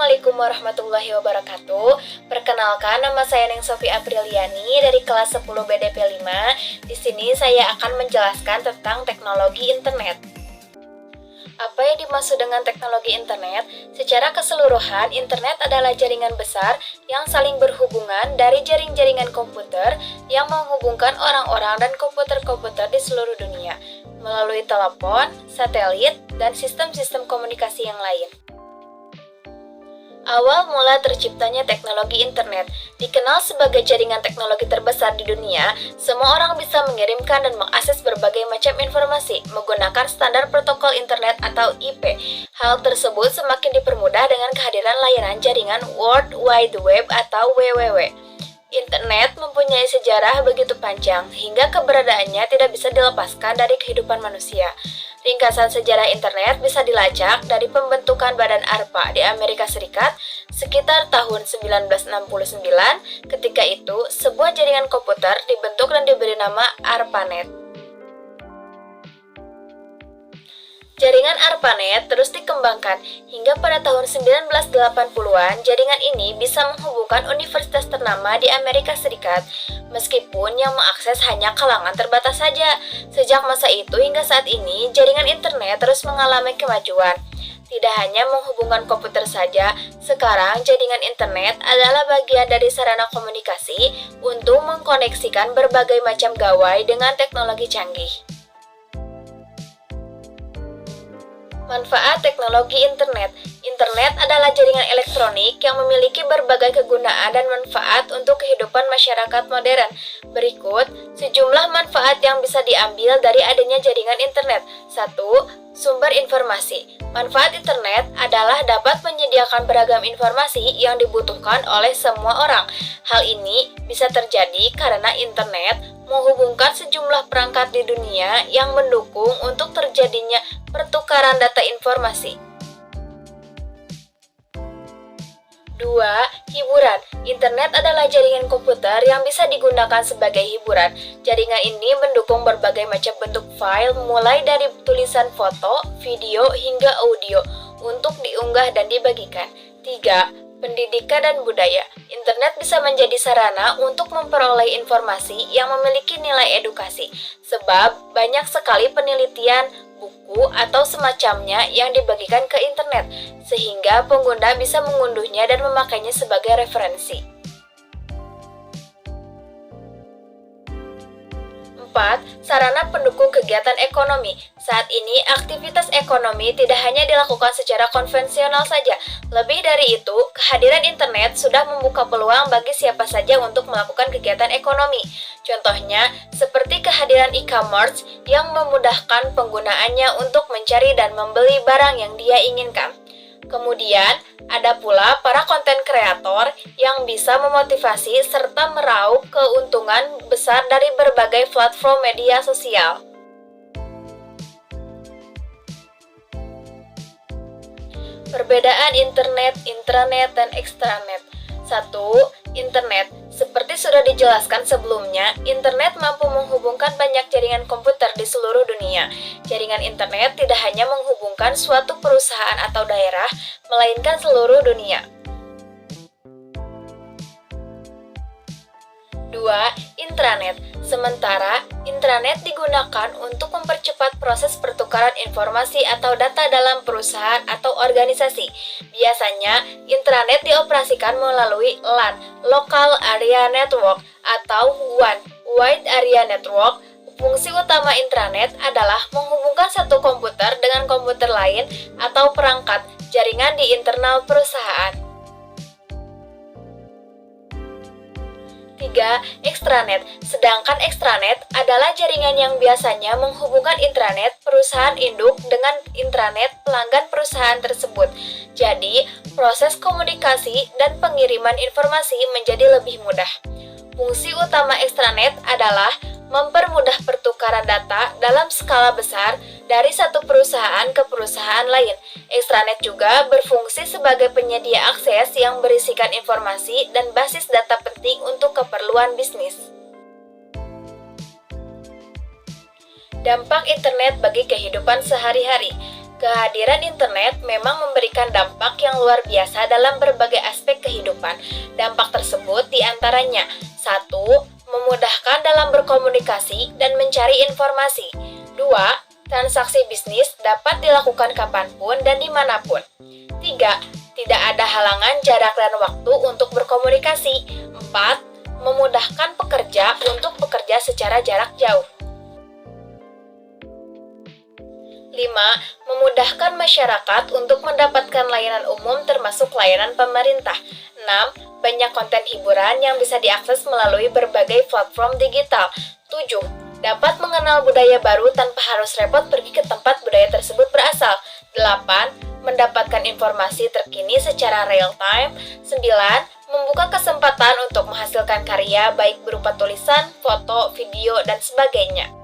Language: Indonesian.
Assalamualaikum warahmatullahi wabarakatuh. Perkenalkan, nama saya Neng Sofi Apriliani dari kelas 10 BDP 5. Di sini saya akan menjelaskan tentang teknologi internet. Apa yang dimaksud dengan teknologi internet? Secara keseluruhan, internet adalah jaringan besar yang saling berhubungan dari jaring-jaringan komputer yang menghubungkan orang-orang dan komputer-komputer di seluruh dunia melalui telepon, satelit, dan sistem-sistem komunikasi yang lain. Awal mula terciptanya teknologi internet, dikenal sebagai jaringan teknologi terbesar di dunia. Semua orang bisa mengirimkan dan mengakses berbagai macam informasi menggunakan standar protokol internet atau IP. Hal tersebut semakin dipermudah dengan kehadiran layanan jaringan World Wide Web atau WWW. Internet mempunyai sejarah begitu panjang hingga keberadaannya tidak bisa dilepaskan dari kehidupan manusia. Ringkasan sejarah internet bisa dilacak dari pembentukan Badan ARPA di Amerika Serikat sekitar tahun 1969. Ketika itu, sebuah jaringan komputer dibentuk dan diberi nama ARPANET. Jaringan ARPANET terus dikembangkan hingga pada tahun 1980-an. Jaringan ini bisa menghubungkan universitas ternama di Amerika Serikat, meskipun yang mengakses hanya kalangan terbatas saja. Sejak masa itu hingga saat ini, jaringan internet terus mengalami kemajuan. Tidak hanya menghubungkan komputer saja, sekarang jaringan internet adalah bagian dari sarana komunikasi untuk mengkoneksikan berbagai macam gawai dengan teknologi canggih. Manfaat teknologi internet. Internet adalah jaringan elektronik yang memiliki berbagai kegunaan dan manfaat untuk kehidupan masyarakat modern. Berikut sejumlah manfaat yang bisa diambil dari adanya jaringan internet. 1. Sumber informasi. Manfaat internet adalah dapat menyediakan beragam informasi yang dibutuhkan oleh semua orang. Hal ini bisa terjadi karena internet menghubungkan sejumlah perangkat di dunia yang mendukung untuk terjadinya pertukaran data informasi. 2. Hiburan. Internet adalah jaringan komputer yang bisa digunakan sebagai hiburan. Jaringan ini mendukung berbagai macam bentuk file mulai dari tulisan foto, video, hingga audio untuk diunggah dan dibagikan. 3. Pendidikan dan budaya. Internet bisa menjadi sarana untuk memperoleh informasi yang memiliki nilai edukasi, sebab banyak sekali penelitian, buku, atau semacamnya yang dibagikan ke internet, sehingga pengguna bisa mengunduhnya dan memakainya sebagai referensi. 4. Sarana pendukung kegiatan ekonomi. Saat ini, aktivitas ekonomi tidak hanya dilakukan secara konvensional saja. Lebih dari itu, kehadiran internet sudah membuka peluang bagi siapa saja untuk melakukan kegiatan ekonomi. Contohnya, seperti kehadiran e-commerce yang memudahkan penggunaannya untuk mencari dan membeli barang yang dia inginkan. Kemudian, ada pula para konten kreator yang bisa memotivasi serta meraup keuntungan besar dari berbagai platform media sosial. Perbedaan internet, intranet, dan ekstranet. 1. Internet. Seperti sudah dijelaskan sebelumnya, internet mampu menghubungkan banyak jaringan komputer di seluruh dunia. Jaringan internet tidak hanya menghubungkan suatu perusahaan atau daerah, melainkan seluruh dunia. 2. Intranet. Sementara, intranet digunakan untuk mempercepat proses pertukaran informasi atau data dalam perusahaan atau organisasi. Biasanya, intranet dioperasikan melalui LAN, Local Area Network, atau WAN, Wide Area Network. Fungsi utama intranet adalah menghubungkan satu komputer dengan komputer lain atau perangkat jaringan di internal perusahaan. 3. Ekstranet. Sedangkan ekstranet adalah jaringan yang biasanya menghubungkan intranet perusahaan induk dengan intranet pelanggan perusahaan tersebut. Jadi, proses komunikasi dan pengiriman informasi menjadi lebih mudah. Fungsi utama ekstranet adalah mempermudah pertukaran data dalam skala besar dari satu perusahaan ke perusahaan lain. Ekstranet juga berfungsi sebagai penyedia akses yang berisikan informasi dan basis data penting untuk keperluan bisnis. Dampak internet bagi kehidupan sehari-hari. Kehadiran internet memang memberikan dampak yang luar biasa dalam berbagai aspek kehidupan. Dampak tersebut diantaranya: 1. Memudahkan dalam berkomunikasi dan mencari informasi. 2. Transaksi bisnis dapat dilakukan kapanpun dan dimanapun. 3. Tidak ada halangan jarak dan waktu untuk berkomunikasi. 4. Memudahkan pekerja untuk bekerja secara jarak jauh. 5. Memudahkan masyarakat untuk mendapatkan layanan umum termasuk layanan pemerintah. 6. Banyak konten hiburan yang bisa diakses melalui berbagai platform digital. 7. Dapat mengenal budaya baru tanpa harus repot pergi ke tempat budaya tersebut berasal. 8. Mendapatkan informasi terkini secara real time. 9. Membuka kesempatan untuk menghasilkan karya baik berupa tulisan, foto, video, dan sebagainya.